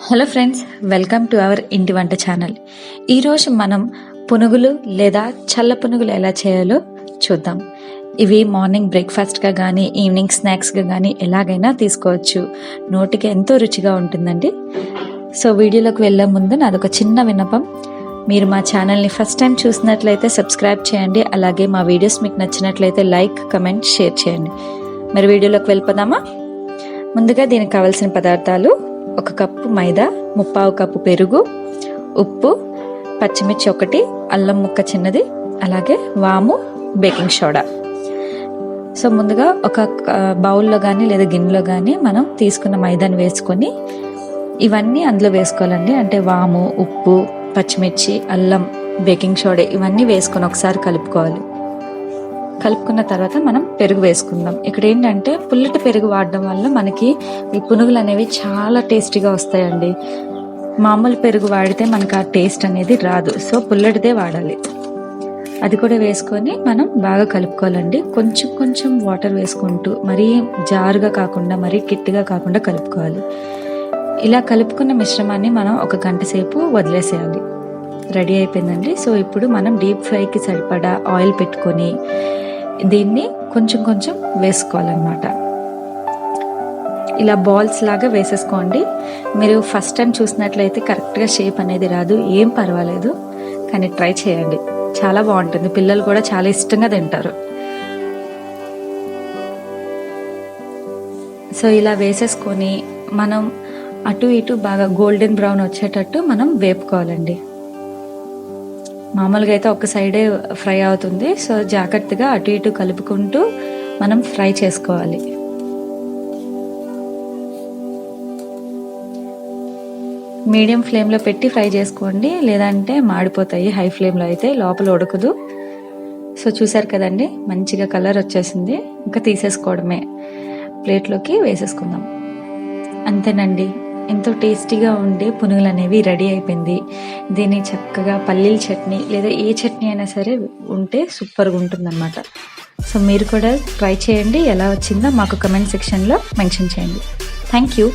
Hello friends, welcome to our ఇంటి వంట channel. ఈరోజు మనం పునుగులు లేదా చల్ల పునుగులు ఎలా చేయాలో చూద్దాం. ఇవి మార్నింగ్ బ్రేక్ఫాస్ట్గా కానీ ఈవినింగ్ స్నాక్స్గా కానీ ఎలాగైనా తీసుకోవచ్చు. నోటికి ఎంతో రుచిగా ఉంటుందండి. సో వీడియోలోకి వెళ్ళే ముందు నాదొక చిన్న విన్నపం. మీరు మా ఛానల్ని ఫస్ట్ టైం చూసినట్లయితే సబ్స్క్రైబ్ చేయండి. అలాగే మా వీడియోస్ మీకు నచ్చినట్లయితే లైక్, కమెంట్, షేర్ చేయండి. మరి వీడియోలోకి వెళ్ళిపోదామా? ముందుగా దీనికి కావాల్సిన పదార్థాలు: 1 కప్పు మైదా, 1/2 కప్పు పెరుగు, ఉప్పు, పచ్చిమిర్చి 1, అల్లం ముక్క చిన్నది, అలాగే వాము, బేకింగ్ సోడా. సో ముందుగా ఒక బౌల్లో కానీ లేదా గిన్నెలో కానీ మనం తీసుకున్న మైదాని వేసుకొని ఇవన్నీ అందులో వేసుకోవాలండి. అంటే వాము, ఉప్పు, పచ్చిమిర్చి, అల్లం, బేకింగ్ సోడా ఇవన్నీ వేసుకొని ఒకసారి కలుపుకోవాలి. కలుపుకున్న తర్వాత మనం పెరుగు వేసుకుందాం. ఇక్కడ ఏంటంటే పుల్లటి పెరుగు వాడడం వల్ల మనకి ఈ పునుగులు అనేవి చాలా టేస్టీగా వస్తాయండి. మామూలు పెరుగు వాడితే మనకు ఆ టేస్ట్ అనేది రాదు. సో పుల్లటిదే వాడాలి. అది కూడా వేసుకొని మనం బాగా కలుపుకోవాలండి. కొంచెం కొంచెం వాటర్ వేసుకుంటూ, మరీ జారుగా కాకుండా మరీ గట్టిగా కాకుండా కలుపుకోవాలి. ఇలా కలుపుకున్న మిశ్రమాన్ని మనం 1 గంట సేపు వదిలేసేయాలి. రెడీ అయిపోయిందండి. సో ఇప్పుడు మనం డీప్ ఫ్రైకి సరిపడా ఆయిల్ పెట్టుకొని దీన్ని కొంచెం కొంచెం వేసుకోవాలన్నమాట. ఇలా బాల్స్ లాగా వేసేసుకోండి. మీరు ఫస్ట్ టైం చూసినట్లయితే కరెక్ట్గా షేప్ అనేది రాదు, ఏం పర్వాలేదు, కానీ ట్రై చేయండి. చాలా బాగుంటుంది. పిల్లలు కూడా చాలా ఇష్టంగా తింటారు. సో ఇలా వేసేసుకొని మనం అటు ఇటు బాగా గోల్డెన్ బ్రౌన్ వచ్చేటట్టు మనం వేపుకోవాలండి. మామూలుగా అయితే ఒక సైడే ఫ్రై అవుతుంది. సో జాగ్రత్తగా అటు ఇటు కలుపుకుంటూ మనం ఫ్రై చేసుకోవాలి. మీడియం ఫ్లేమ్లో పెట్టి ఫ్రై చేసుకోండి, లేదంటే మాడిపోతాయి. హై ఫ్లేమ్లో అయితే లోపల ఉడకదు. సో చూసారు కదండి, మంచిగా కలర్ వచ్చేసింది. ఇంకా తీసేసుకోవడమే. ప్లేట్లోకి వేసేసుకుందాం. అంతేనండి, ఎంతో టేస్టీగా ఉండే పునుగులు అనేవి రెడీ అయిపోయింది. దీన్ని చక్కగా పల్లీల చట్నీ లేదా ఏ చట్నీ అయినా సరే ఉంటే సూపర్గా ఉంటుందన్నమాట. సో మీరు కూడా ట్రై చేయండి. ఎలా వచ్చిందో మాకు కమెంట్ సెక్షన్లో మెన్షన్ చేయండి. Thank you.